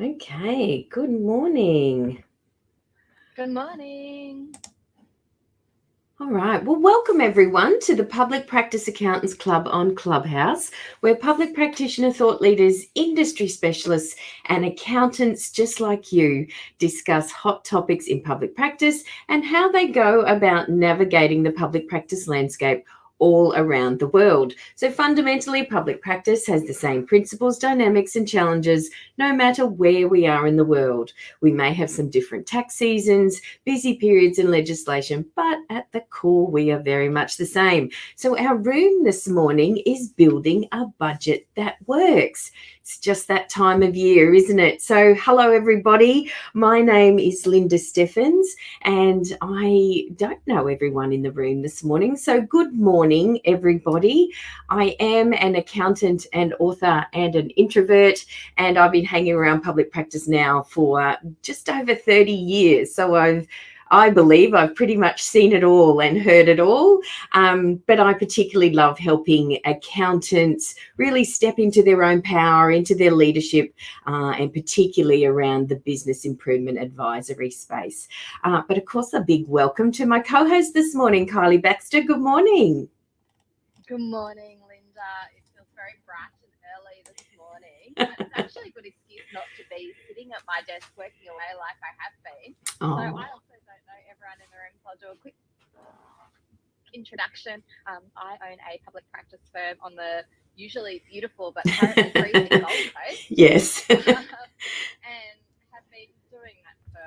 Okay, good morning. Good morning. All right, well, welcome everyone to the Public Practice Accountants Club on Clubhouse, where public practitioner thought leaders, industry specialists, and accountants just like you discuss hot topics in public practice and how they go about navigating the public practice landscape all around the world. So fundamentally, public practice has the same principles, dynamics, and challenges no matter where we are in the world. We may have some different tax seasons, busy periods in legislation, but at the core, we are very much the same. So our room this morning is building a budget that works. It's just that time of year, isn't it? So hello, everybody. My name is Linda Steffens, and I don't know everyone in the room this morning. So good morning, everybody. I am an accountant and author and an introvert, and I've been hanging around public practice now for just over 30 years. So I believe I've pretty much seen it all and heard it all. But I particularly love helping accountants really step into their own power, into their leadership, and particularly around the business improvement advisory space. But of course, a big welcome to my co-host this morning, Kyelie Baxter. Good morning. Good morning, Linda. It feels very bright and early this morning. It's actually a good excuse not to be sitting at my desk working away like I have been. Oh. So I also don't know everyone in the room, so I'll do a quick introduction. I own a public practice firm on the usually beautiful but currently freezing Gold Coast. Yes. And have been doing that for,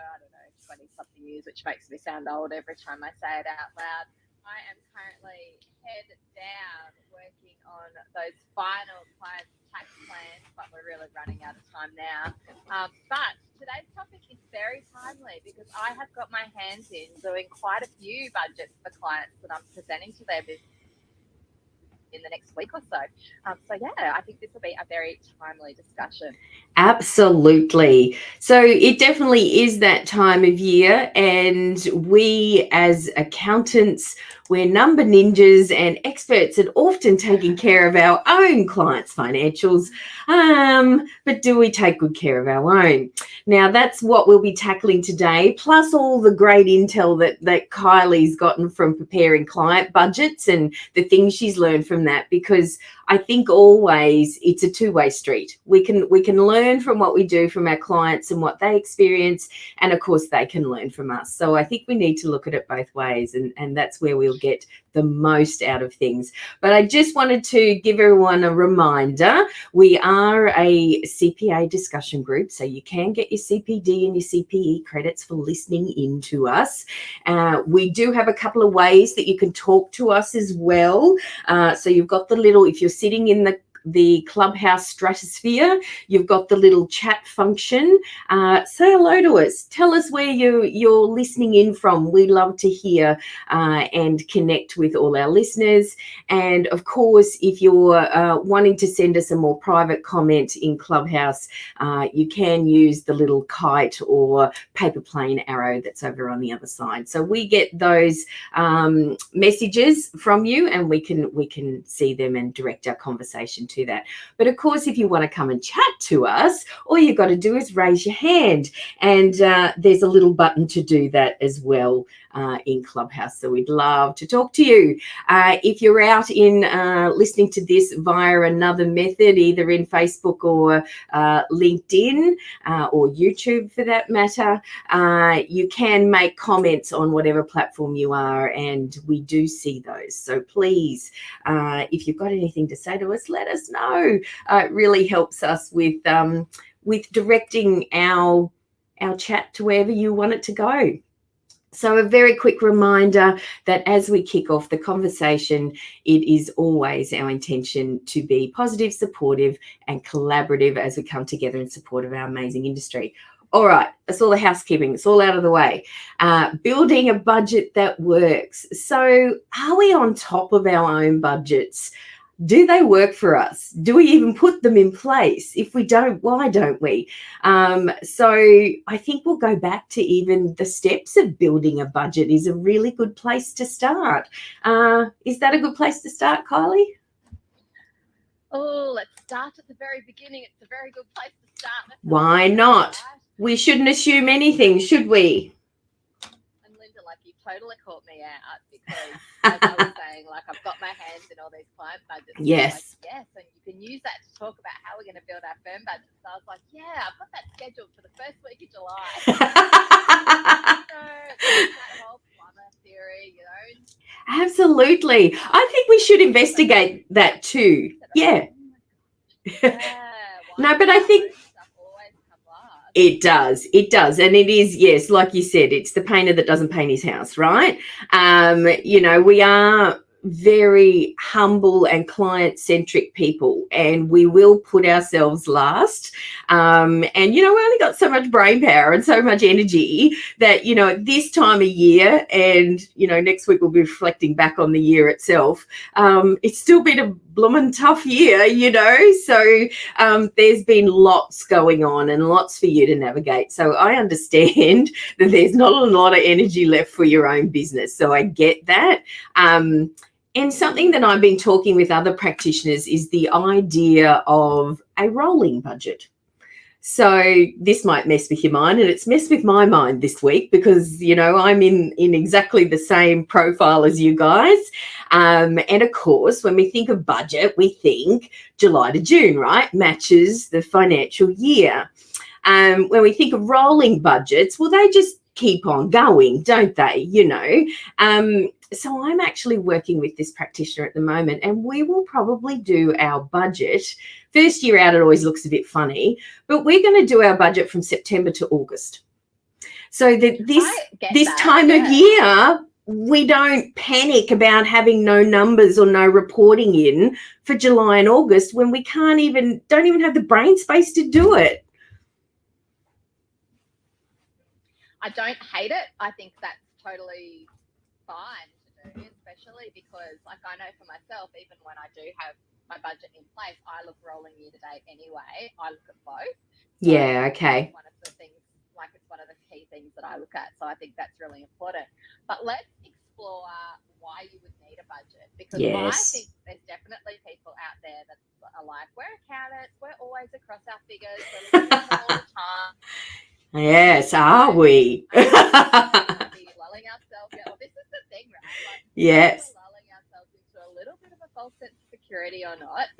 20-something years, which makes me sound old every time I say it out loud. I am currently head down working on those final client tax plans, but we're really running out of time now. But today's topic is very timely because I have got my hands in doing quite a few budgets for clients that I'm presenting to their business in the next week or so. I think this will be a very timely discussion. Absolutely. So it definitely is that time of year, and we as accountants, we're number ninjas and experts at often taking care of our own clients' financials. But do we take good care of our own? Now, that's what we'll be tackling today, plus all the great intel that Kylie's gotten from preparing client budgets and the things she's learned from that, because I think always it's a two-way street. We can learn from what we do from our clients and what they experience, and of course they can learn from us. So I think we need to look at it both ways, and that's where we'll get the most out of things. But I just wanted to give everyone a reminder. We are a CPA discussion group, so you can get your CPD and your CPE credits for listening in to us. We do have a couple of ways that you can talk to us as well. So you've got the little, if you're sitting in the Clubhouse stratosphere, you've got the little chat function. Say hello to us. Tell us where you're listening in from. We love to hear and connect with all our listeners. And of course, if you're wanting to send us a more private comment in Clubhouse, you can use the little kite or paper plane arrow that's over on the other side. So we get those messages from you, and we can see them and direct our conversation to that. But of course, if you want to come and chat to us, all you've got to do is raise your hand, and there's a little button to do that as well in Clubhouse. So we'd love to talk to you. If you're out in listening to this via another method, either in Facebook or LinkedIn or YouTube for that matter, you can make comments on whatever platform you are, and we do see those. So please, if you've got anything to say to us, let us know. It really helps us with directing our chat to wherever you want it to go. So a very quick reminder that as we kick off the conversation, it is always our intention to be positive, supportive, and collaborative as we come together in support of our amazing industry. All right, that's all the housekeeping. It's all out of the way. Building a budget that works. So are we on top of our own budgets? Do they work for us? Do we even put them in place? If we don't, why don't we? So I think we'll go back to even the steps of building a budget is a really good place to start. Is that a good place to start, Kyelie? oh, let's start at the very beginning. It's a very good place to start. Why not? Right? We shouldn't assume anything, should we? And Linda, like, you totally caught me out because, as I was saying, like, I've got my hands in all these client budgets. Yes. Like, yes, and you can use that to talk about how we're going to build our firm budget. So I was like, yeah, I've got that scheduled for the first week of July. So that whole plumber theory, you know. Absolutely. I think we should investigate that too. Yeah. No, but I think it does. It does. And it is, yes, like you said, it's the painter that doesn't paint his house, right? You know, we are very humble and client-centric people, and we will put ourselves last. And, you know, we only got so much brain power and so much energy that, you know, at this time of year, and, you know, next week we'll be reflecting back on the year itself, it's still been a bloomin' tough year, you know, so there's been lots going on and lots for you to navigate. So I understand that there's not a lot of energy left for your own business. So I get that. And something that I've been talking with other practitioners is the idea of a rolling budget. So this might mess with your mind, and it's messed with my mind this week because, you know, I'm in exactly the same profile as you guys. And of course, when we think of budget, we think July to June, right? Matches the financial year. When we think of rolling budgets, well, they just keep on going, don't they? You know, so I'm actually working with this practitioner at the moment, and we will probably do our budget. First year out, it always looks a bit funny, but we're going to do our budget from September to August. So that this time of year, we don't panic about having no numbers or no reporting in for July and August when we don't even have the brain space to do it. I don't hate it. I think that's totally fine to do, especially because, like, I know for myself, even when I do have my budget in place, I look rolling year to date anyway. I look at both. So yeah, okay. One of the things, like, it's one of the key things that I look at. So I think that's really important. But let's explore why you would need a budget, because I think there's definitely people out there that are like, we're accountants, we're always across our figures, we're looking at them all the time. Yes, are we? Lulling ourselves. Yeah, well, this is the thing, right? Like, yes. Lulling ourselves into a little bit of a false sense of security or not.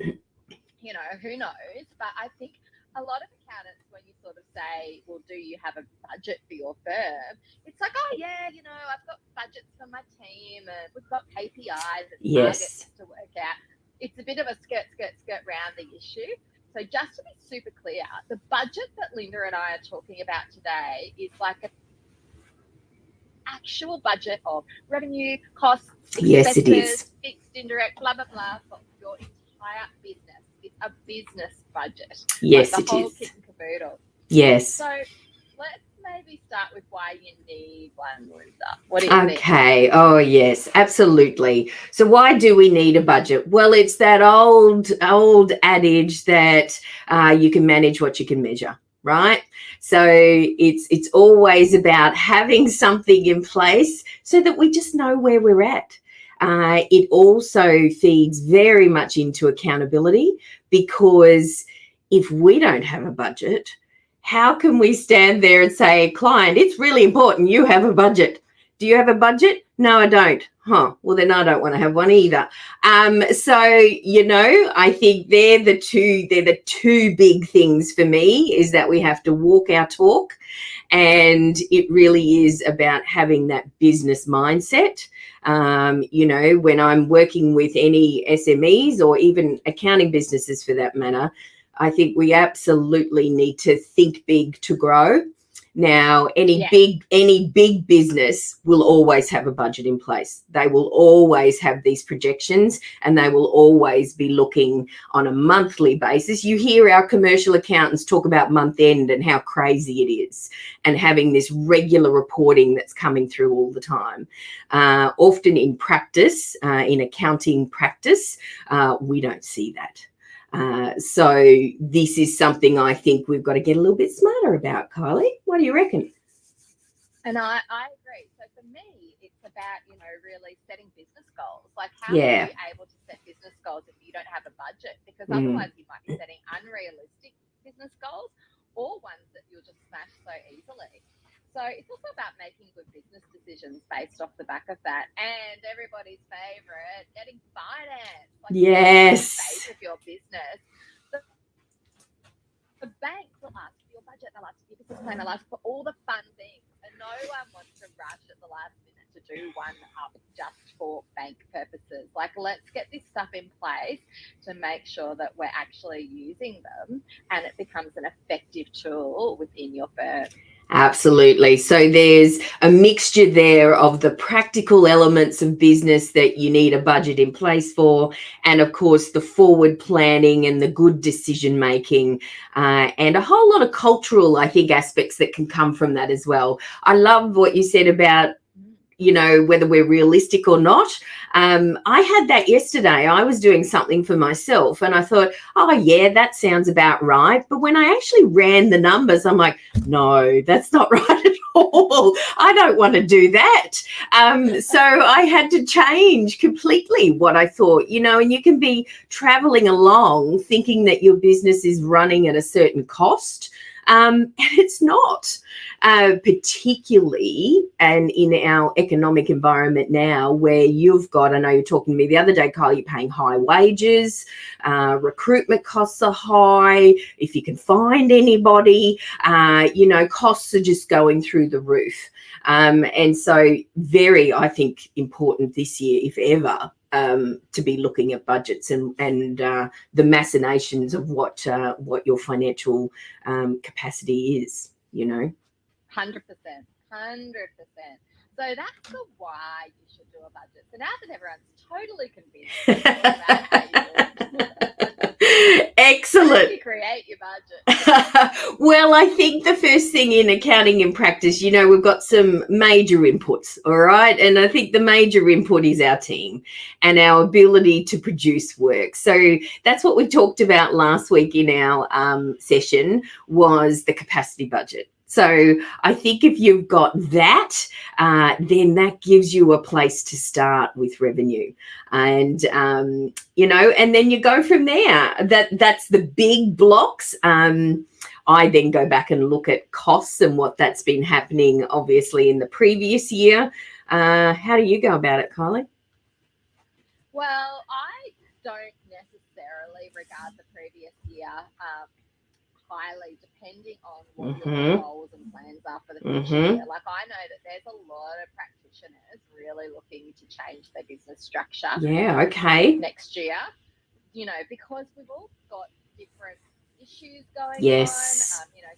You know, who knows? But I think a lot of accountants, when you sort of say, well, do you have a budget for your firm? It's like, oh, yeah, you know, I've got budgets for my team and we've got KPIs and targets to work out. It's a bit of a skirt round the issue. So just to be super clear, the budget that Linda and I are talking about today is like an actual budget of revenue, costs, expenses, yes, it is. Fixed, indirect, blah, blah, blah, for your entire business. It's a business budget. Yes, like the whole it is. kit and caboodle. Yes. So let's maybe start with why you need one, Linda. What do you think? Okay. Oh, yes, absolutely. So why do we need a budget? Well, it's that old adage that you can manage what you can measure, right? So it's always about having something in place so that we just know where we're at. It also feeds very much into accountability, because if we don't have a budget, how can we stand there and say, client, it's really important you have a budget? Do you have a budget? No, I don't. Huh. Well, then I don't want to have one either. So, you know, I think they're the two big things for me, is that we have to walk our talk, and it really is about having that business mindset. You know, when I'm working with any SMEs or even accounting businesses for that matter, I think we absolutely need to think big to grow. Now, any big business will always have a budget in place. They will always have these projections, and they will always be looking on a monthly basis. You hear our commercial accountants talk about month end and how crazy it is, and having this regular reporting that's coming through all the time. Often in practice, in accounting practice, we don't see that. So this is something I think we've got to get a little bit smarter about, Kylie. What do you reckon? And I agree. So for me, it's about, you know, really setting business goals. Like, how are you able to set business goals if you don't have a budget, because otherwise you might be setting unrealistic business goals or ones that you'll just smash so easily. So it's also about making good business decisions based off the back of that. And everybody's favourite, getting finance. Like, yes. phase of your business. The bank will ask for your budget, they'll ask for your business plan, they'll ask for all the fun things. And no one wants to rush at the last minute to do one up just for bank purposes. Like, let's get this stuff in place to make sure that we're actually using them and it becomes an effective tool within your firm. Absolutely. So there's a mixture there of the practical elements of business that you need a budget in place for, and of course the forward planning and the good decision making, and a whole lot of cultural, I think, aspects that can come from that as well. I love what you said about, you know, whether we're realistic or not. I had that yesterday. I was doing something for myself and I thought, oh, yeah, that sounds about right. But when I actually ran the numbers, I'm like, no, that's not right at all. I don't want to do that. So I had to change completely what I thought, you know, and you can be traveling along thinking that your business is running at a certain cost. And it's not, particularly, and in our economic environment now where you've got, I know you're talking to me the other day, Kyle, you're paying high wages, recruitment costs are high, if you can find anybody, you know, costs are just going through the roof. And so very, I think, important this year, if ever, to be looking at budgets and the machinations of what your financial capacity is, you know. 100%. So that's the why you should do a budget. So now that everyone's totally convinced, let's talk about how you do it. Excellent. How do you create your budget? Well, I think the first thing in accounting and practice, you know, we've got some major inputs, all right? And I think the major input is our team and our ability to produce work. So that's what we talked about last week in our session, was the capacity budget. So I think if you've got that, then that gives you a place to start with revenue. And, you know, and then you go from there. That's the big blocks. I then go back and look at costs and what that's been happening, obviously, in the previous year. How do you go about it, Kyelie? Well, I don't necessarily regard the previous year highly, depending on what your goals and plans are for the future year. Like, I know that there's a lot of practitioners really looking to change their business structure. Yeah, okay. Next year, you know, because we've all got different issues going yes. on. You know,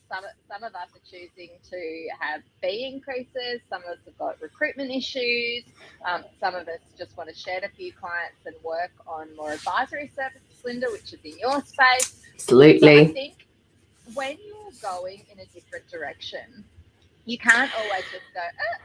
some of us are choosing to have fee increases. Some of us have got recruitment issues. Some of us just want to shed a few clients and work on more advisory services, Linda, which is in your space. Absolutely. So I think when you're going in a different direction, you can't always just go,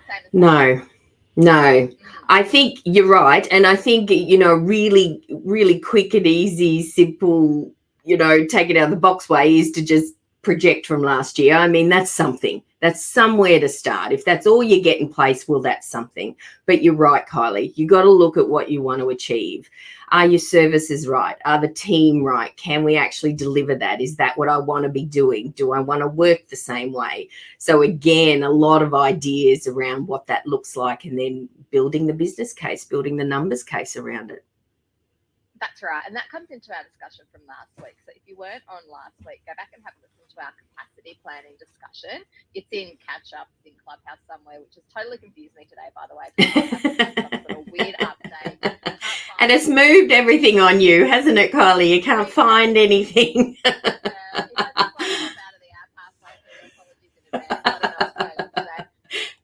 same as No, I think you're right. And I think, you know, really, really quick and easy, simple, you know, take it out of the box way is to just project from last year. I mean, that's something. That's somewhere to start. If that's all you get in place, well, that's something. But you're right, Kyelie. You got to look at what you want to achieve. Are your services right? Are the team right? Can we actually deliver that? Is that what I want to be doing? Do I want to work the same way? So again, a lot of ideas around what that looks like, and then building the business case, building the numbers case around it. That's right. And that comes into our discussion from last week. So if you weren't on last week, go back and have a listen to our capacity planning discussion. It's in catch up, it's in Clubhouse somewhere, which has totally confused me today, by the way. Some sort of weird update. And it's moved everything on you, hasn't it, Kyelie? You can't find anything. If I just pop out of the app halfway through, apologies in advance. I don't know what's going on today.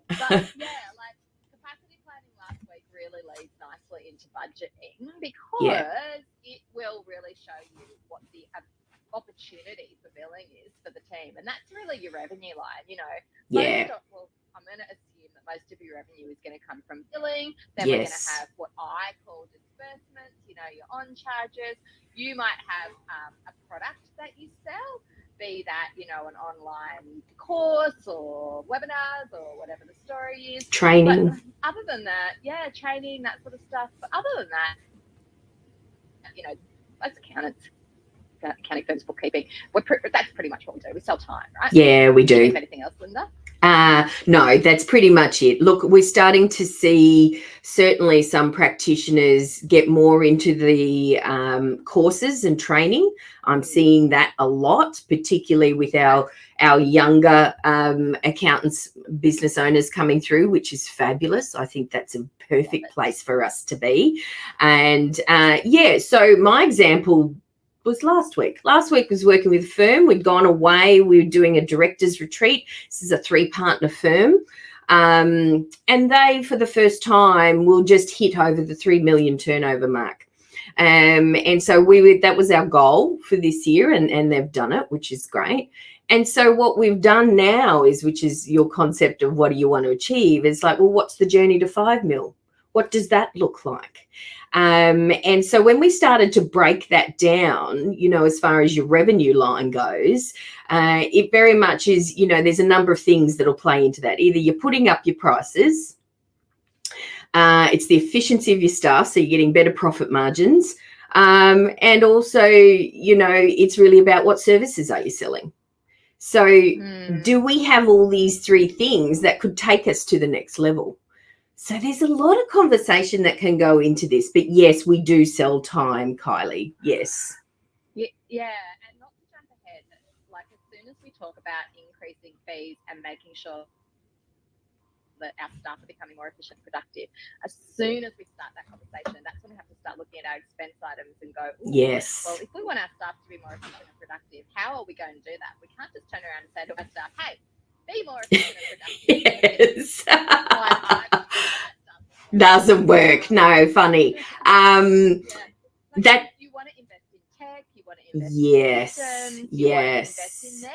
But yeah, like, capacity planning last week really leads nicely into budgeting, because it will really show you what the opportunity for billing is for the team. And that's really your revenue line, you know. Well, I'm going to assume that most of your revenue is going to come from billing. Then we're going to have what I call disbursements, you know, your on charges. You might have a product that you sell, be that, you know, an online course or webinars or whatever the story is. Training. But other than that, training, that sort of stuff. But other than that, you know, That's accountants, accounting firms, bookkeeping. That's pretty much what we do. We sell time, right? Yeah, we do. Anything else, Linda? No, that's pretty much it. Look, we're starting to see certainly some practitioners get more into the courses and training. I'm seeing that a lot, particularly with our younger accountants, business owners coming through, which is fabulous. I think that's a perfect place for us to be. And so my example was last week. Last week was working with a firm. We'd gone away. We were doing a director's retreat. This is a 3-partner firm. And they, for the first time, will just hit over the 3 million turnover mark. And so that was our goal for this year, and they've done it, which is great. And so what we've done now which is your concept of what do you want to achieve, is like, well, what's the journey to 5 mil? What does that look like? And so when we started to break that down, as far as your revenue line goes, it very much is, there's a number of things that'll play into that. Either you're putting up your prices, it's the efficiency of your staff, so you're getting better profit margins. And also, it's really about what services are you selling. So do we have all these 3 things that could take us to the next level? So there's a lot of conversation that can go into this, but yes, we do sell time, Kyelie. Yes. Yeah, and not to jump ahead, like as soon as we talk about increasing fees and making sure that our staff are becoming more efficient and productive, as soon as we start that conversation, that's when we have to start looking at our expense items and go, yes, well, if we want our staff to be more efficient and productive, how are we going to do that? We can't just turn around and say to our staff, hey, be more efficient and productive. yes. Doesn't work. No, funny. That you want to invest in tech, you want to invest yes, in systems, yes, you want to invest in them.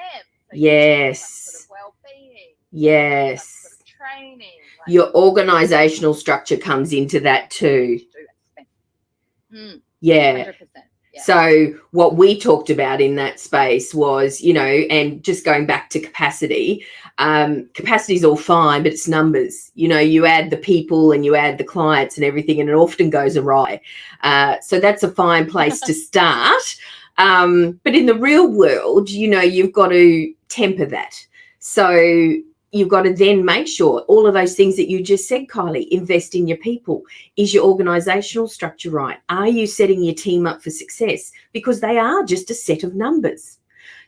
So yes, some sort of well-being, yes. some sort of training. Your organisational structure comes into that too. Yeah. 100%. Yeah. So what we talked about in that space was, and just going back to capacity, capacity is all fine, but it's numbers. You add the people and you add the clients and everything, and it often goes awry. So that's a fine place to start. But in the real world, you've got to temper that. So you've got to then make sure all of those things that you just said, Kyelie, invest in your people. Is your organisational structure right? Are you setting your team up for success? Because they are just a set of numbers.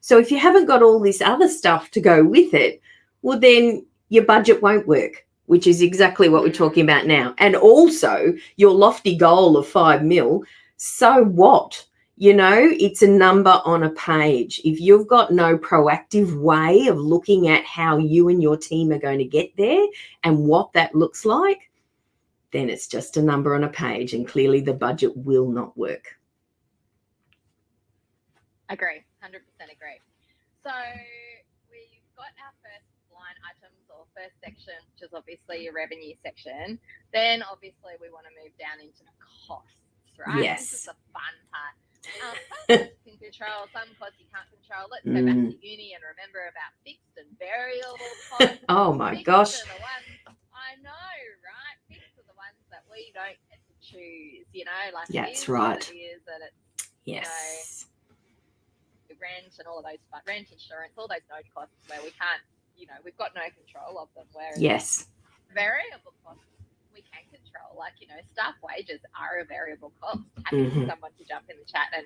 So if you haven't got all this other stuff to go with it, well, then your budget won't work, which is exactly what we're talking about now. And also your lofty goal of 5 mil, so what? It's a number on a page. If you've got no proactive way of looking at how you and your team are going to get there and what that looks like, then it's just a number on a page, and clearly the budget will not work. Agree, 100% agree. So we've got our first line items or first section, which is obviously your revenue section. Then obviously we want to move down into the costs, right? Yes. This is the fun part. Some costs you can control, some costs you can't control. Let's go back to uni and remember about fixed and variable costs. Oh my fixed gosh. are the ones, I know, right? Fixed are the ones that we don't get to choose, like that's right. It is, and it's yes. Rent and all of those, rent, insurance, all those no costs where we can't, we've got no control of them. Whereas yes, variable costs we can control, like staff wages are a variable cost. Happy for someone to jump in the chat and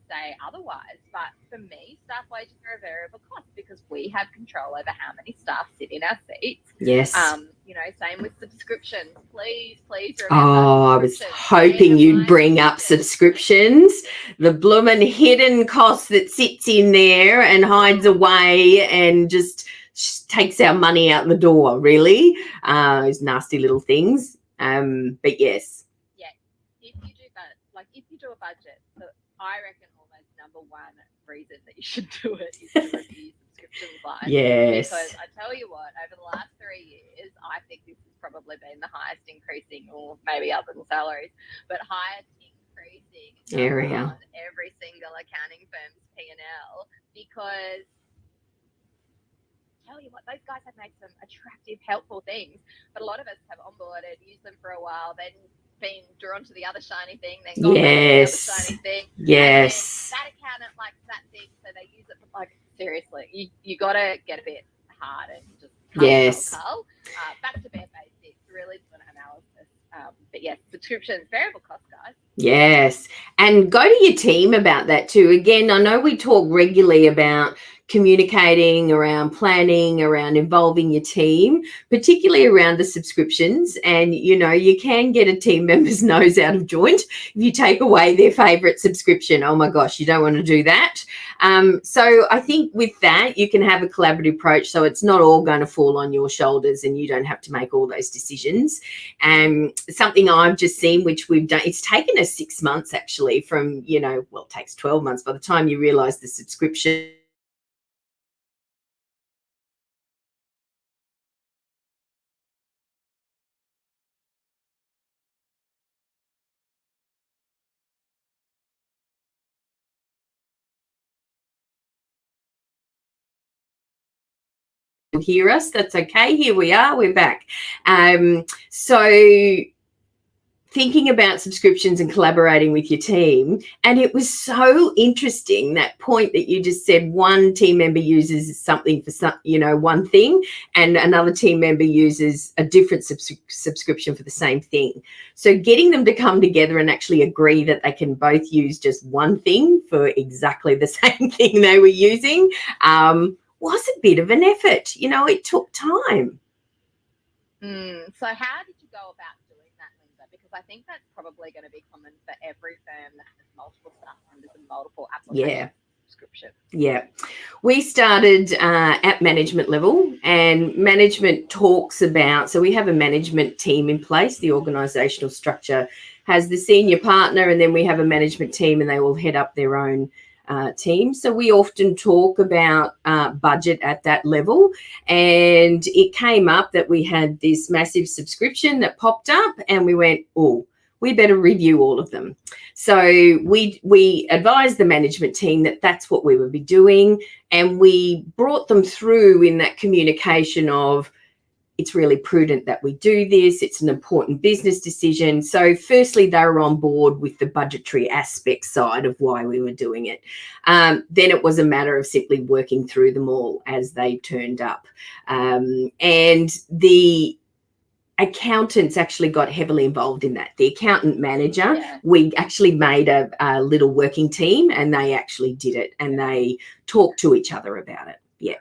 say otherwise, but for me, staff wages are a variable cost because we have control over how many staff sit in our seats. Yes. Same with subscriptions. Please remember. I was hoping you'd bring up subscriptions, the bloomin' hidden cost that sits in there and hides away and just takes our money out the door, really. Those nasty little things. But yes. Yeah. If you do a budget, I reckon almost number one reason that you should do it is to review subscriptions line. Yes. Because I tell you what, over the last 3 years, I think this has probably been the highest increasing, or maybe other than salaries, but highest increasing area on every single accounting firm's P&L, because tell you what, those guys have made some attractive, helpful things, but a lot of us have onboarded, used them for a while, then been drawn to the other shiny thing, then gone back to the other shiny thing. Yes. And then that accountant likes that thing, so they use it for, like, seriously, you got to get a bit hard and just cull. Back to bare basics, really do an analysis. But yes, subscriptions, variable cost, guys. Yes. And go to your team about that too. Again, I know we talk regularly about communicating, around planning, around involving your team, particularly around the subscriptions. And, you know, you can get a team member's nose out of joint if you take away their favorite subscription. Oh my gosh, you don't want to do that. So I think with that, you can have a collaborative approach, so it's not all going to fall on your shoulders and you don't have to make all those decisions. Something I've just seen, which we've done, it's taken us 6 months actually from, you know, well, it takes 12 months by the time you realize the subscription hear us. That's okay. Here we are. We're back. So thinking about subscriptions and collaborating with your team, and it was so interesting, that point that you just said, one team member uses something for some, you know, one thing, and another team member uses a different subscription for the same thing. So getting them to come together and actually agree that they can both use just one thing for exactly the same thing they were using was a bit of an effort. You know, it took time. So how did you go about doing that, Linda? Because I think that's probably going to be common for every firm that has multiple staff members and multiple application subscriptions. Yeah. We started at management level, and management talks about, so we have a management team in place. The organisational structure has the senior partner, and then we have a management team, and they all head up their own team. So we often talk about budget at that level, and it came up that we had this massive subscription that popped up, and we went, oh, we better review all of them. So we advised the management team that that's what we would be doing, and we brought them through in that communication of, it's really prudent that we do this. It's an important business decision. So firstly, they were on board with the budgetary aspect side of why we were doing it. Then it was a matter of simply working through them all as they turned up. And the accountants actually got heavily involved in that. The accountant manager, we actually made a little working team, and they actually did it, and they talked to each other about it. Yeah.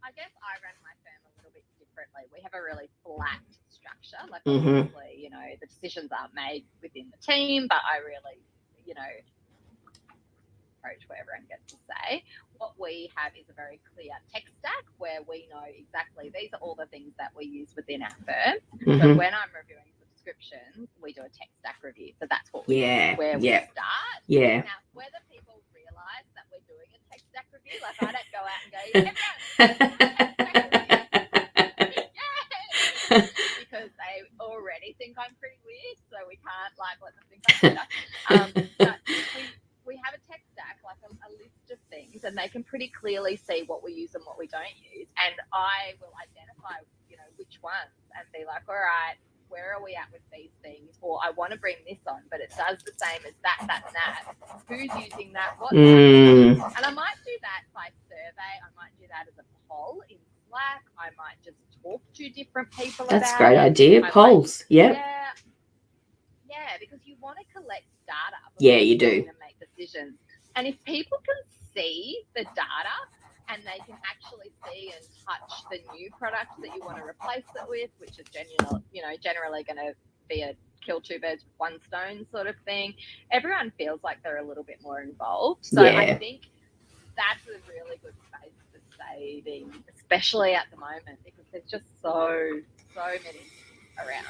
I guess I ran my firm a little bit differently. We have a really flat structure. Like, obviously, you know, the decisions aren't made within the team, but I really, you know, approach what everyone gets to say. What we have is a very clear tech stack where we know exactly these are all the things that we use within our firm. So when I'm reviewing subscriptions, we do a tech stack review. So that's what we where we start. Now, whether people realise that we're doing a tech stack review, like, I don't go out and go, because they already think I'm pretty weird, so we can't, like, let them think I'm weird. But we have a tech stack, like a list of things, and they can pretty clearly see what we use and what we don't use. And I will identify, you know, which ones, and be like, all right, where are we at with these things? Or I want to bring this on, but it does the same as that, and that. Who's using that? What's happening? And I might do that by survey. I might do that as a poll in Slack. I might just talk to different people about it. That's a great idea. Polls. Yeah, because you want to collect data. You do. To make decisions. And if people can see the data and they can actually see and touch the new products that you want to replace it with, which is generally going to be a kill two birds with one stone sort of thing, everyone feels like they're a little bit more involved. So I think that's a really good space for saving, especially at the moment, because there's just so many around.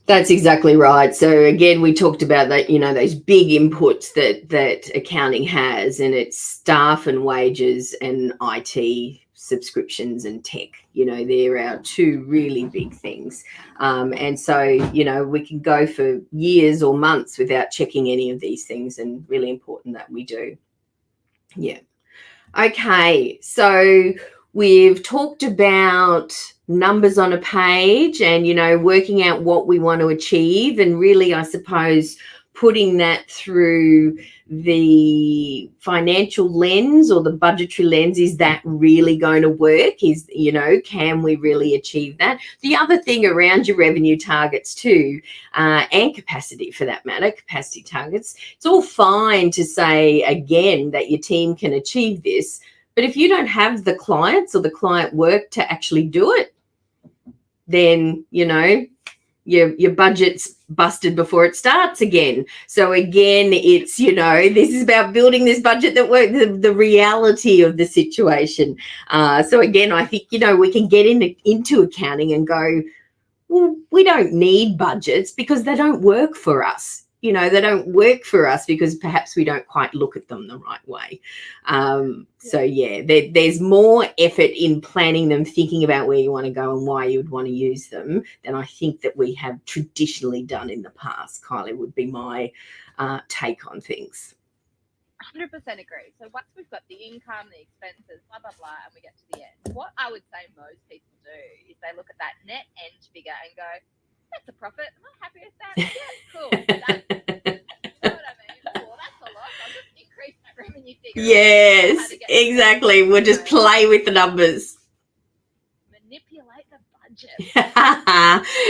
That's exactly right. So again, we talked about that, you know, those big inputs that accounting has, and it's staff and wages and IT subscriptions and tech. You know, they're our two really big things. And so, you know, we can go for years or months without checking any of these things, and really important that we do. Yeah. Okay. So we've talked about numbers on a page and, working out what we want to achieve, and really, I suppose, putting that through the financial lens or the budgetary lens. Is that really going to work? Can we really achieve that? The other thing around your revenue targets too, and capacity for that matter, capacity targets, it's all fine to say again that your team can achieve this, but if you don't have the clients or the client work to actually do it, then, your budget's busted before it starts again. So again, it's, this is about building this budget that works, the reality of the situation. So again, I think, we can get into accounting and go, well, we don't need budgets because they don't work for us. They don't work for us because perhaps we don't quite look at them the right way. So yeah, there's more effort in planning them, thinking about where you want to go and why you would want to use them, than I think that we have traditionally done in the past. Kylie, would be my take on things. 100% agree. So once we've got the income, the expenses, blah, blah, blah, and we get to the end, what I would say most people do is they look at that net end figure and go, that's a profit. Am I happy with that? Yeah, cool. Done. You know what I mean? Oh, that's a lot. I'll just increase that revenue figure. Yes, exactly. We'll just play with the numbers. Manipulate the budget.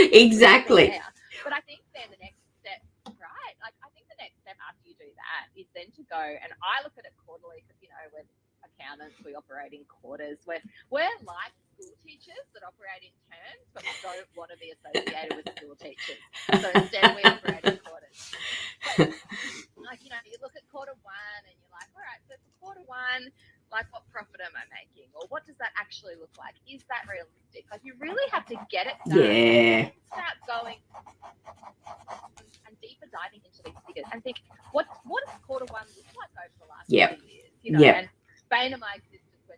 Exactly. But I think then the next step, right? Like, I think the next step after you do that is then to go, and I look at it quarterly because, we're accountants, we operate in quarters. We're like school teachers that operate in terms, but we don't want to be associated with school teachers. So instead we operate in quarters. So, you look at quarter one and you're like, all right, so for quarter one, like, what profit am I making? Or what does that actually look like? Is that realistic? Like, you really have to get it done. Yeah. And start going and deeper diving into these figures and think, what does quarter one look like over the last 2 years? And bane of my existence when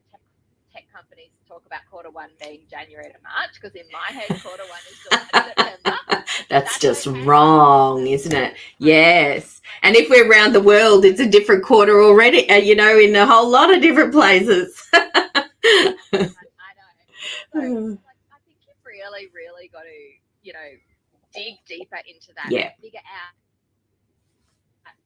tech companies talk about quarter one being January to March, because in my head, quarter one is July to September. That's just wrong, isn't it? Yes. And if we're around the world, it's a different quarter already, in a whole lot of different places. I know. So, I think you've really, really got to, dig deeper into that and figure out,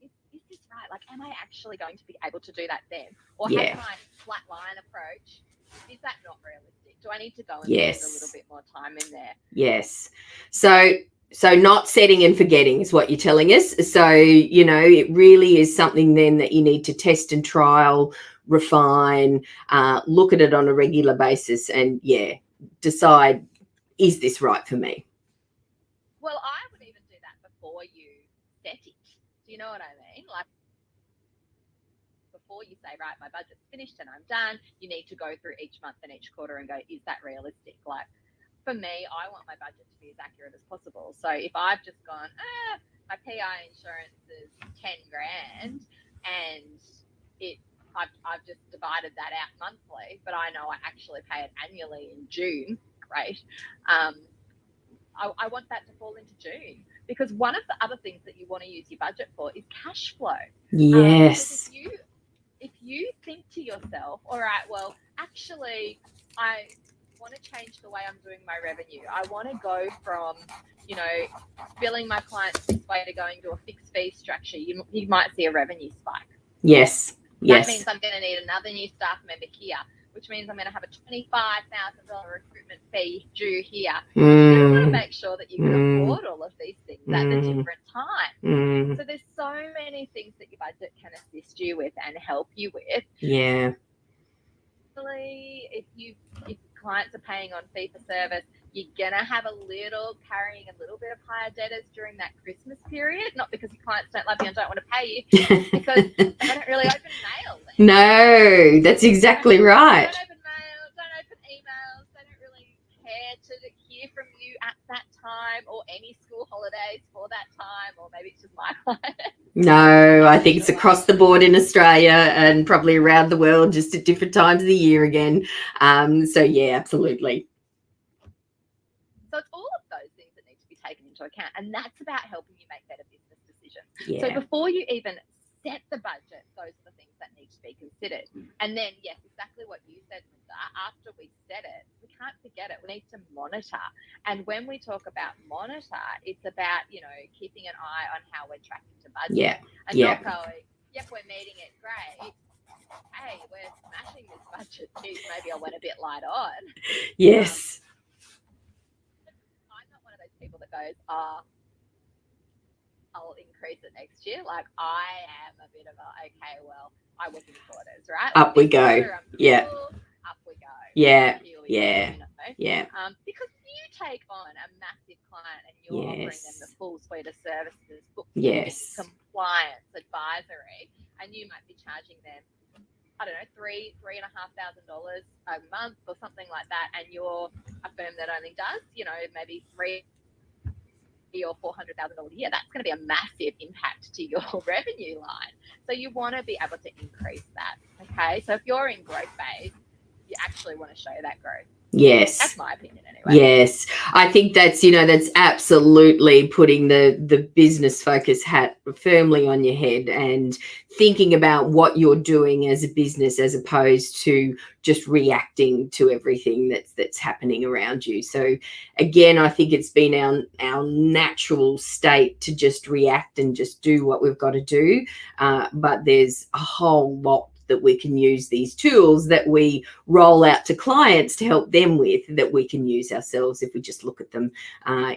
is this right? Like, am I actually going to be able to do that then? Or has my flat line approach, is that not realistic? Do I need to go and spend a little bit more time in there? Yes. So not setting and forgetting is what you're telling us. So, it really is something then that you need to test and trial, refine, look at it on a regular basis and, decide, is this right for me? Well, I would even do that before you set it. Do you know what I mean? Like, before you say, right, my budget's finished and I'm done, you need to go through each month and each quarter and go, is that realistic? Like, for me, I want my budget to be as accurate as possible. So if I've just gone, my PI insurance is 10 grand and I've just divided that out monthly, but I know I actually pay it annually in June, great. I want that to fall into June, because one of the other things that you want to use your budget for is cash flow. Yes. If you think to yourself, all right, well, actually, I want to change the way I'm doing my revenue. I want to go from, billing my clients this way to going to a fixed fee structure. You might see a revenue spike. Yes. That means I'm going to need another new staff member here, which means I'm going to have a $25,000 recruitment fee due here. You're going to want to make sure that you can afford all of these things at a different time. So there's so many things that your budget can assist you with and help you with. Yeah. If clients are paying on fee for service, you're gonna have carrying a little bit of higher debtors during that Christmas period. Not because your clients don't love you and don't want to pay you, because they don't really open mail then. No, that's exactly right. Don't open mail, don't open emails. They don't really care to hear from you at that time, or any school holidays for that time, or maybe it's just my client. No, I think it's across the board in Australia and probably around the world, just at different times of the year again. So yeah, absolutely. So it's all of those things that need to be taken into account, and that's about helping you make better business decisions. Yeah. So before you even set the budget, those are the things that need to be considered. And then, yes, exactly what you said, Linda, after we set it, we can't forget it. We need to monitor. And when we talk about monitor, it's about, keeping an eye on how we're tracking to budget. And not going, yep, we're meeting it, great. Hey, we're smashing this budget. Geez, maybe I went a bit light on. Yes. I'm not one of those people that goes, I'll increase it next year. Like, I am a bit of okay, well, I work in quarters, right? Up we go. Up we go. Yeah. Yeah. Because you take on a massive client and you're offering them the full suite of services, bookkeeping, compliance, advisory, and you might be charging them, I don't know, $3,500 a month or something like that, and you're a firm that only does, maybe $300,000 or $400,000 a year. That's going to be a massive impact to your revenue line. So you want to be able to increase that. Okay, so if you're in growth phase, you actually want to show that growth. Yes. That's my opinion anyway. Yes. I think that's, that's absolutely putting the business focus hat firmly on your head and thinking about what you're doing as a business as opposed to just reacting to everything that's happening around you. So again, I think it's been our natural state to just react and just do what we've got to do. But there's a whole lot that we can use these tools that we roll out to clients to help them with that we can use ourselves if we just look at them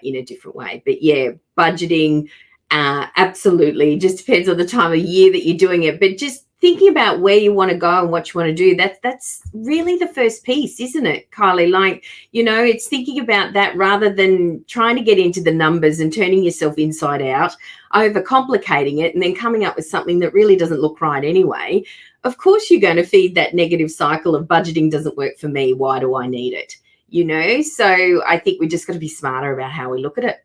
in a different way. But yeah, budgeting, absolutely. Just depends on the time of year that you're doing it. But just thinking about where you want to go and what you want to do, that's really the first piece, isn't it, Kylie? Like, it's thinking about that rather than trying to get into the numbers and turning yourself inside out, overcomplicating it, and then coming up with something that really doesn't look right anyway. Of course, you're going to feed that negative cycle of budgeting doesn't work for me. Why do I need it? So I think we just got to be smarter about how we look at it.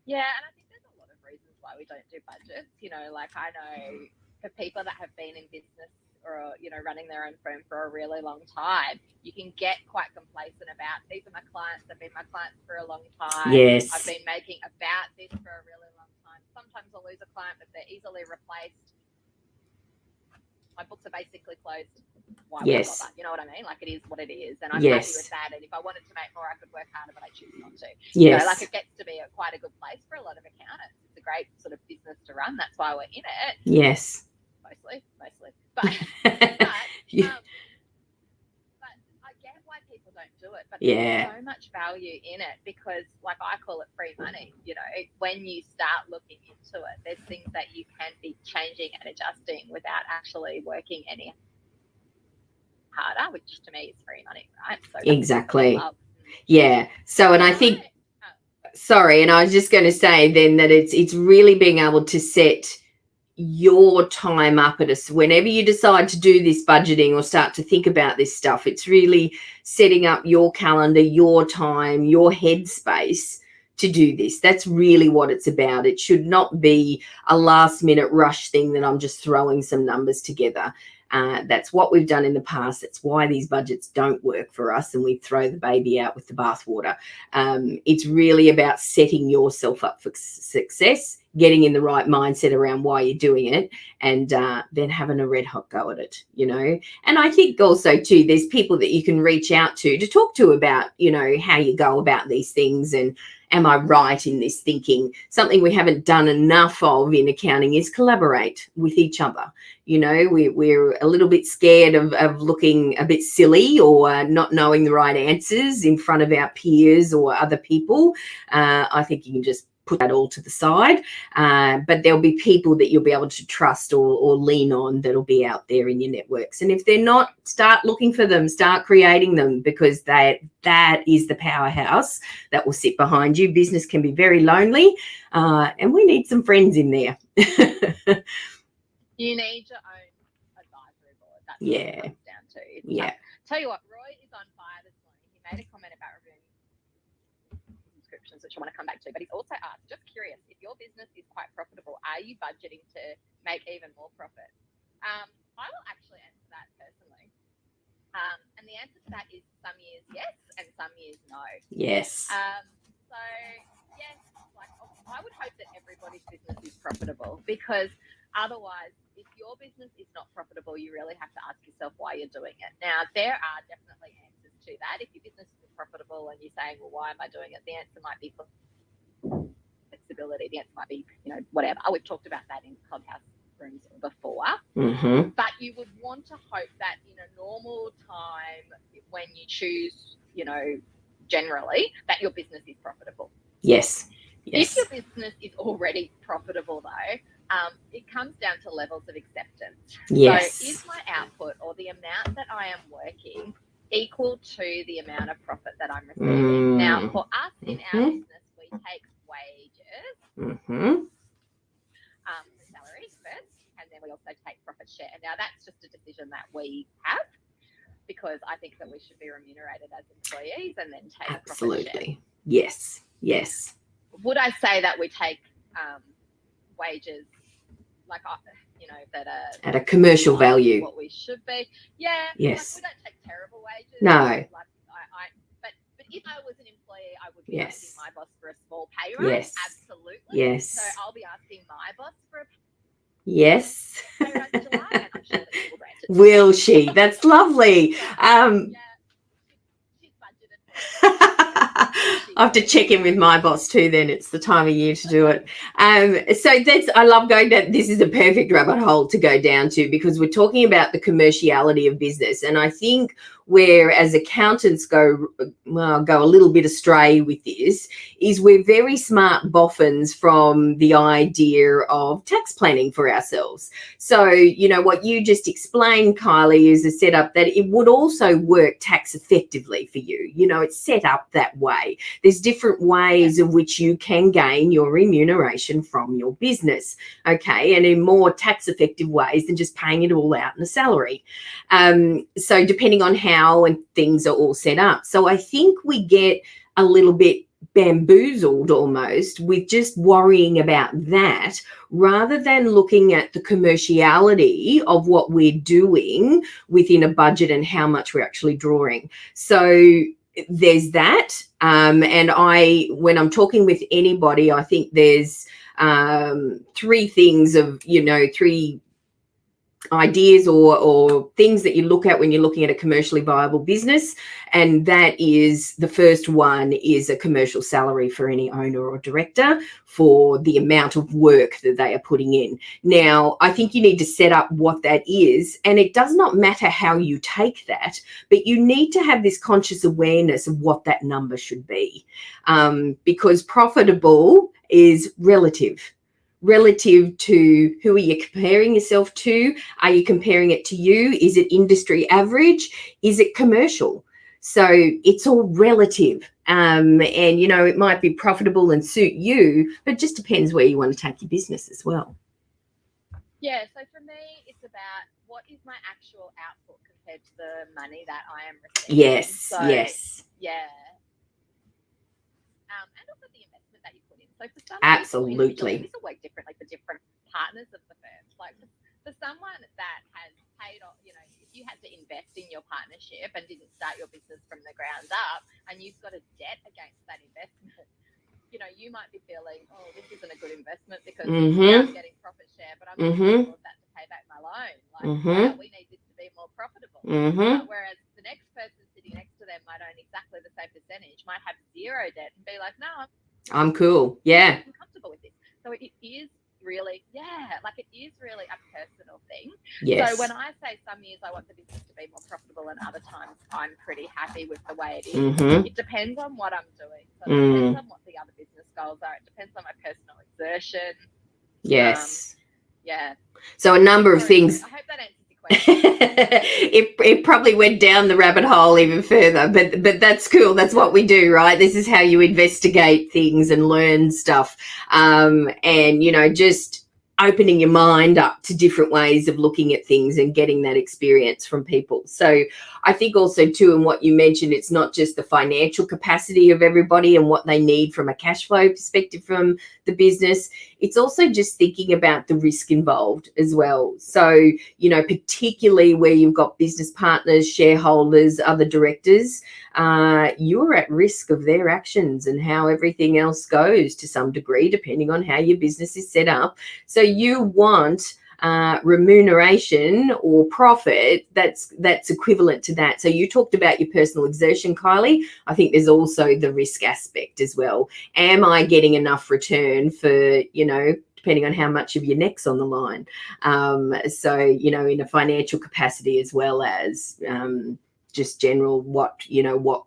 Yeah, and I think there's a lot of reasons why we don't do budgets. Like I know for people that have been in business or, running their own firm for a really long time, you can get quite complacent about, these are my clients, they've been my clients for a long time. Yes. I've been making about this for a really long time. Sometimes I'll lose a client, but they're easily replaced. My books are basically closed. Why would I bother? You know what I mean? Like, it is what it is, and I'm happy with that. And if I wanted to make more, I could work harder, but I choose not to. Yes. It gets to be quite a good place for a lot of accountants. It's a great sort of business to run. That's why we're in it. Yes. Mostly. But I get why people don't do it. But there's so much value in it because, like, I call it free money. When you start looking into it, there's things that you can be changing and adjusting without actually working any harder, which to me is free money, right? So exactly. Yeah. So, and I think, sorry, and I was just going to say then that it's really being able to set your time up at us whenever you decide to do this budgeting or start to think about this stuff. It's really setting up your calendar, your time, your headspace to do this. That's really what it's about. It should not be a last minute rush thing that I'm just throwing some numbers together. That's what we've done in the past. That's why these budgets don't work for us and we throw the baby out with the bathwater. It's really about setting yourself up for success, getting in the right mindset around why you're doing it, and then having a red hot go at it, And I think also too, there's people that you can reach out to talk to about, how you go about these things and am I right in this thinking? Something we haven't done enough of in accounting is collaborate with each other. We're a little bit scared of looking a bit silly or not knowing the right answers in front of our peers or other people. I think you can just put that all to the side. But there'll be people that you'll be able to trust or lean on that'll be out there in your networks. And if they're not, start looking for them, start creating them, because that is the powerhouse that will sit behind you. Business can be very lonely, and we need some friends in there. You need your own advisory board. That's what it comes down to. Tell you what, Roy is on fire this morning. He made a comment about reviewing subscriptions, which I want to come back to, but he's also asked, just curious, if your business is quite profitable, are you budgeting to make even more profit? I will actually answer that personally. And the answer to that is some years yes and some years no. Yes. So yes, like I would hope that everybody's business is profitable, because otherwise, if your business is not profitable, you really have to ask yourself why you're doing it. Now, there are definitely answers to that. If your business is profitable and you're saying, well, why am I doing it? The answer might be flexibility. The answer might be, whatever. We've talked about that in Clubhouse rooms before. But you would want to hope that in a normal time, when you choose, generally, that your business is profitable. Yes. If your business is already profitable, though, it comes down to levels of acceptance. Yes. So is my output or the amount that I am working equal to the amount of profit that I'm receiving? Now, for us in our business, we take wages, salaries first, and then we also take profit share. And now that's just a decision that we have, because I think that we should be remunerated as employees and then take profit share. Yes. Yes. Would I say that we take wages like, that are at a commercial value? What we should be. Yeah. Yes. Like, we don't take terrible wages. No. But if I was an employee, I would be asking my boss for a small pay rise. Yes. Absolutely. Yes. So I'll be asking my boss for a yes. pay rise in July, and I'm sure that she will grant it. Will she? That's lovely. Yeah. She's budgeted. I have to check in with my boss too, then. It's the time of year to do it. I love going down. This is a perfect rabbit hole to go down to, because we're talking about the commerciality of business. And I think where as accountants go a little bit astray with this is we're very smart boffins from the idea of tax planning for ourselves. So, what you just explained, Kylie, is a setup that it would also work tax effectively for you. It's set up that way. There's different ways in which you can gain your remuneration from your business, okay, and in more tax effective ways than just paying it all out in a salary. So depending on how and things are all set up. So I think we get a little bit bamboozled almost with just worrying about that, rather than looking at the commerciality of what we're doing within a budget and how much we're actually drawing. So there's that. And when I'm talking with anybody, I think there's three things of, three ideas or things that you look at when you're looking at a commercially viable business. And that is, the first one is a commercial salary for any owner or director for the amount of work that they are putting in. Now, I think you need to set up what that is, and it does not matter how you take that, but you need to have this conscious awareness of what that number should be, because profitable is relative to who are you comparing yourself to? Are you comparing it to you? Is it industry average? Is it commercial? So it's all relative. And, it might be profitable and suit you, but it just depends where you want to take your business as well. Yeah, so for me, it's about what is my actual output compared to the money that I am receiving. Yes, yes. Yeah. And also the investment that you put in. So for some absolutely, this will work differently for different partners of the firm. Like for someone that has paid off, if you had to invest in your partnership and didn't start your business from the ground up, and you've got a debt against that investment, you might be feeling, oh, this isn't a good investment because I'm getting profit share, but I'm not able that to pay back my loan. Like, we need this to be more profitable. Whereas the next person sitting next to them might own exactly the same percentage, might have zero debt and be like, no, I'm cool. Yeah. I'm comfortable with this. So it is really, it is really a personal thing. Yes. So when I say some years I want the business to be more profitable and other times I'm pretty happy with the way it is, it depends on what I'm doing. So it depends on what the other business goals are. It depends on my personal exertion. Yes. Yeah. So a number of things. I hope that answers your question. It probably went down the rabbit hole even further, but that's cool. That's what we do, right? This is how you investigate things and learn stuff. And, just opening your mind up to different ways of looking at things and getting that experience from people. So I think also too, and what you mentioned, it's not just the financial capacity of everybody and what they need from a cash flow perspective from the business. It's also just thinking about the risk involved as well. So, particularly where you've got business partners, shareholders, other directors, you're at risk of their actions and how everything else goes to some degree, depending on how your business is set up. So you want remuneration or profit that's equivalent to that. So you talked about your personal exertion, Kylie. I think there's also the risk aspect as well. Am I getting enough return for, depending on how much of your neck's on the line? So, in a financial capacity as well as just general what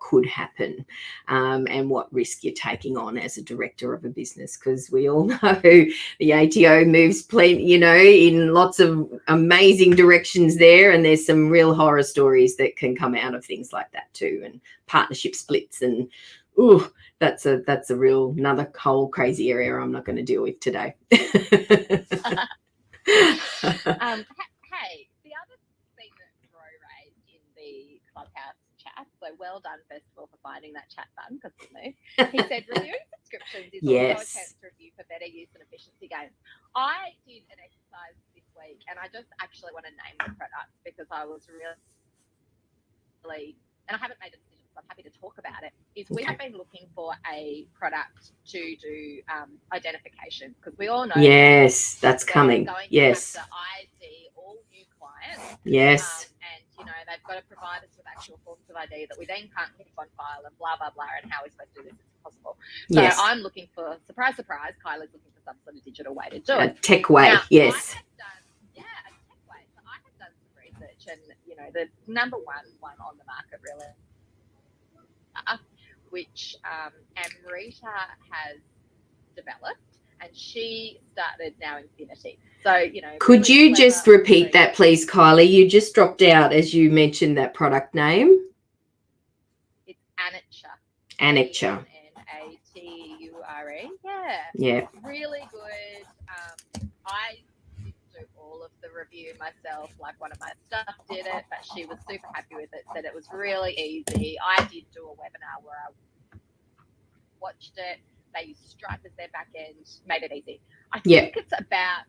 could happen, and what risk you're taking on as a director of a business, because we all know the ATO moves plenty, in lots of amazing directions there, and there's some real horror stories that can come out of things like that too, and partnership splits, and that's a real another whole crazy area I'm not going to deal with today. Hey, the other thing that Ro raised in the Clubhouse chat, so well done, first of all, for finding that chat button, because he said reviewing subscriptions is also a chance to review for better use and efficiency gains. I did an exercise this week, and I just actually want to name the product because I was really, and I haven't made a decision, so I'm happy to talk about it, is we have been looking for a product to do identification, because we all know that's coming. Yes. To have to ID all new clients. Yes. And, they've got to provide us with actual forms of ID that we then can't keep on file and blah, blah, blah, and how we're supposed to do this is impossible. So I'm looking for, surprise, surprise, Kylie's looking for some sort of digital way to do it. A tech way, now, yes. A tech way. So I have done some research, and, the number one on the market really, which Amrita has developed, and she started now Infinity. So, could really you just repeat that, please, Kylie? You just dropped out as you mentioned that product name. It's Acct. Acture. Nature. Yeah. Really good. I didn't do all of the review myself. Like, one of my staff did it, but she was super happy with it, said it was really easy. I did do a webinar where I watched it. They use Stripe as their back end, made it easy. I think it's about,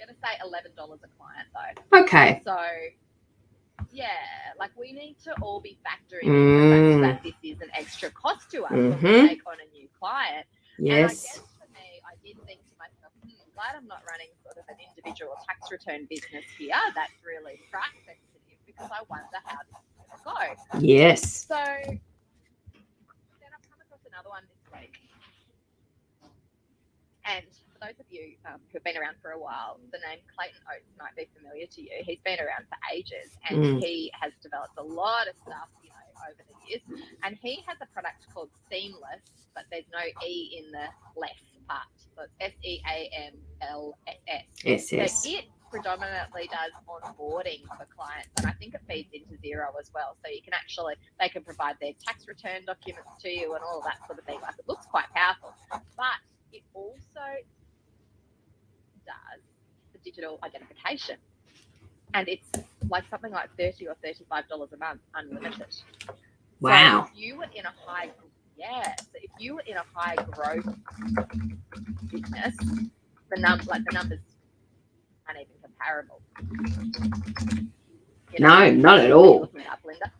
I'm going to say $11 a client though. Okay. So, we need to all be factoring in the fact that this is an extra cost to us when we take on a new client. Yes. And I guess for me, I did think to myself, glad I'm not running sort of an individual tax return business here. That's really price sensitive, because I wonder how this is going to go. Yes. So then I've come across another one this week. And for those of you who've been around for a while, the name Clayton Oates might be familiar to you. He's been around for ages, and he has developed a lot of stuff, over the years. And he has a product called Seamless, but there's no E in the less part. So it's SEAMLSS. So it predominantly does onboarding for clients, and I think it feeds into Xero as well. So you can they can provide their tax return documents to you and all of that sort of thing. Like, it looks quite powerful, but it also does the digital identification, and it's like something like $30 or $35 a month, unlimited. Wow! So if you were in a high growth business, the numbers aren't even comparable. No, not at all. Looking it up, Linda?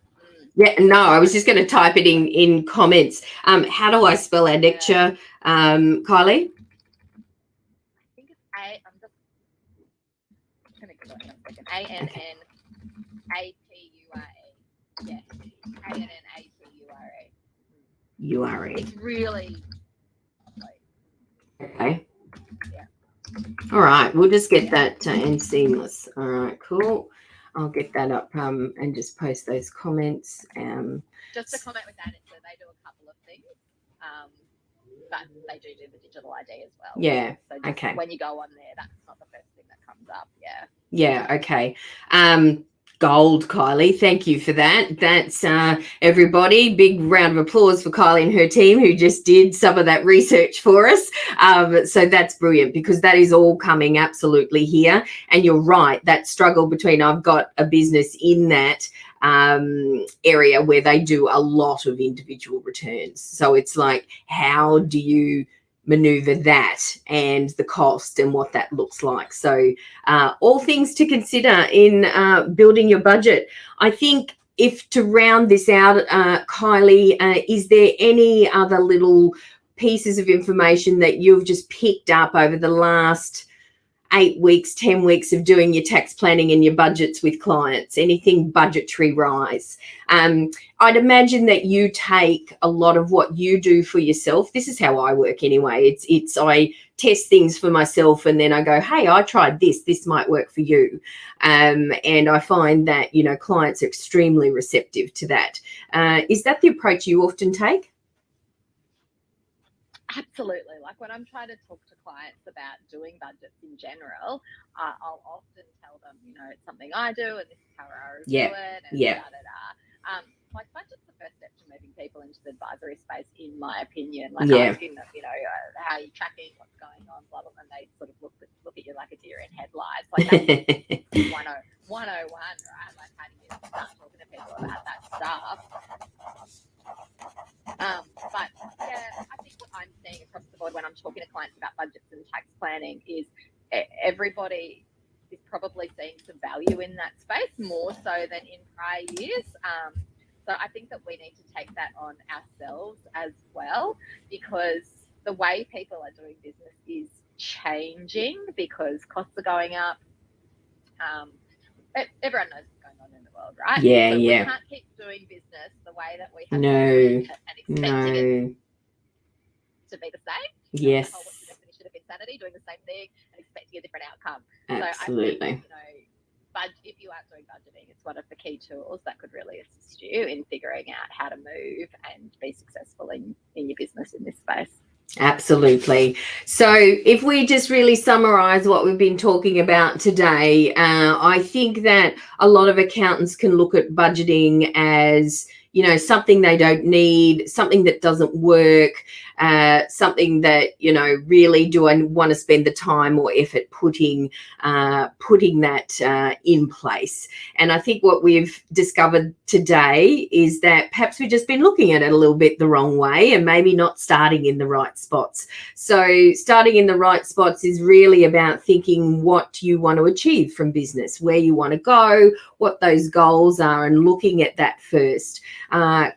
Yeah, no, I was just going to type it in comments. How do I spell Acct, Kylie? I think it's I'm just going to give it a second. ANNATURE. Yes, ANNATURE. URE. It's really okay. Yeah. All right, we'll just get that and Seamless. All right, cool. I'll get that up and just post those comments. Just to comment with that, so they do a couple of things, but they do the digital ID as well. Yeah. So okay. When you go on there, that's not the first thing that comes up. Yeah. Yeah. Okay. Gold, Kylie. Thank you for that. That's everybody. Big round of applause for Kylie and her team who just did some of that research for us. So that's brilliant, because that is all coming absolutely here. And you're right, that struggle between I've got a business in that area where they do a lot of individual returns. So it's like, how do you maneuver that and the cost and what that looks like? So all things to consider in building your budget. I think if to round this out, Kylie, is there any other little pieces of information that you've just picked up over the last 8 weeks, 10 weeks of doing your tax planning and your budgets with clients, anything budgetary rise. I'd imagine that you take a lot of what you do for yourself. This is how I work anyway. It's I test things for myself and then I go, hey, I tried this might work for you. And I find that, clients are extremely receptive to that. Is that the approach you often take? Absolutely. Like when I'm trying to talk to clients about doing budgets in general, I'll often tell them, it's something I do and this is how I review it and da-da-da. Like budget's the first step to moving people into the advisory space, in my opinion. Like asking them, how are you tracking, what's going on, blah, blah, and they sort of look at you like a deer in headlights. Like that's 101, right? Like how do you start talking to people about that stuff? But yeah, I think what I'm seeing across the board when I'm talking to clients about budgets and tax planning is everybody is probably seeing some value in that space more so than in prior years. So I think that we need to take that on ourselves as well, because the way people are doing business is changing because costs are going up. Everyone knows what's going on in the world, right? Yeah, so yeah. We can't keep doing business the way that we have been and expecting it to be the same. Yes. What's the definition of insanity? Doing the same thing and expecting a different outcome. Absolutely. So I think, if you are doing budgeting, it's one of the key tools that could really assist you in figuring out how to move and be successful in your business in this space. Absolutely. So if we just really summarize what we've been talking about today, I think that a lot of accountants can look at budgeting as, something they don't need, something that doesn't work, something that, really do I want to spend the time or effort putting that in place. And I think what we've discovered today is that perhaps we've just been looking at it a little bit the wrong way and maybe not starting in the right spots. So starting in the right spots is really about thinking what you want to achieve from business, where you want to go, what those goals are, and looking at that first.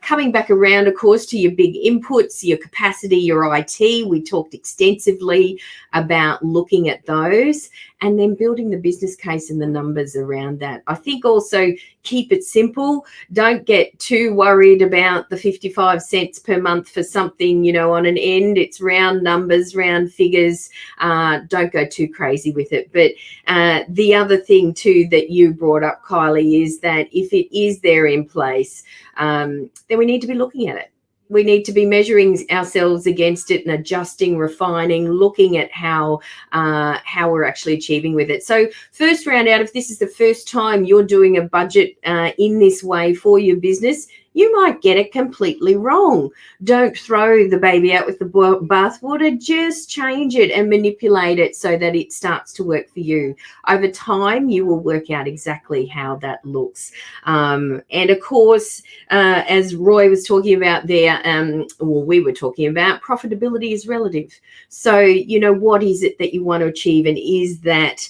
Coming back around, of course, to your big inputs, your capacity, your IT. We talked extensively about looking at those and then building the business case and the numbers around that. I think also keep it simple. Don't get too worried about the 55 cents per month for something, on an end. It's round numbers, round figures. Don't go too crazy with it. But the other thing too that you brought up, Kylie, is that if it is there in place, then we need to be looking at it. We need to be measuring ourselves against it and adjusting, refining, looking at how we're actually achieving with it. So first round out, if this is the first time you're doing a budget in this way for your business, you might get it completely wrong. Don't throw the baby out with the bathwater. Just change it and manipulate it so that it starts to work for you. Over time, you will work out exactly how that looks. And of course, as Roy was talking about there, we were talking about, profitability is relative. So, what is it that you want to achieve? And is that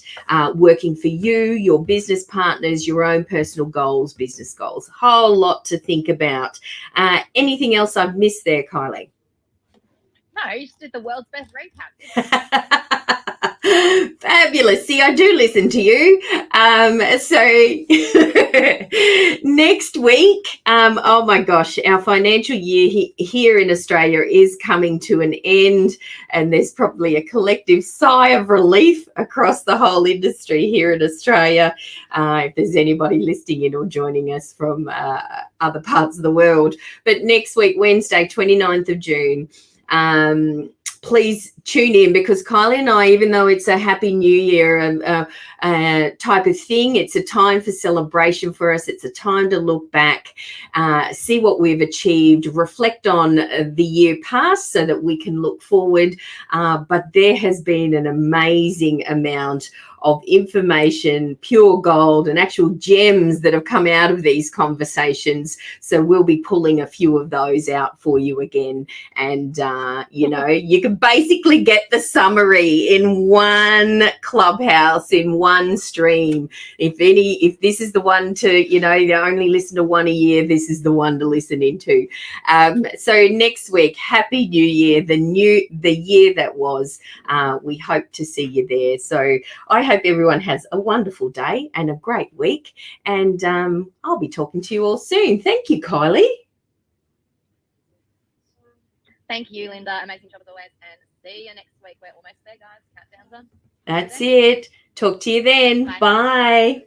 working for you, your business partners, your own personal goals, business goals? A whole lot to think about. Anything else I've missed there, Kylie? No, you just did the world's best recap. Fabulous. See, I do listen to you. So next week, oh my gosh, our financial year here in Australia is coming to an end, and there's probably a collective sigh of relief across the whole industry here in Australia. If there's anybody listening in or joining us from other parts of the world. But next week, Wednesday, 29th of June, please tune in, because Kylie and I, even though it's a Happy New Year type of thing, it's a time for celebration for us. It's a time to look back, see what we've achieved, reflect on the year past so that we can look forward. But there has been an amazing amount of information, pure gold and actual gems that have come out of these conversations. So we'll be pulling a few of those out for you again. And, you can basically get the summary in one Clubhouse in one stream. If this is the one to, you only listen to one a year, this is the one to listen into. So next week, Happy New Year, the year that was. We hope to see you there. So I hope everyone has a wonderful day and a great week. And I'll be talking to you all soon. Thank you, Kyelie. Thank you, Linda. Amazing job as always. And see you next week. We're almost there, guys. Countdown's on. That's it. Talk to you then. Bye. Bye.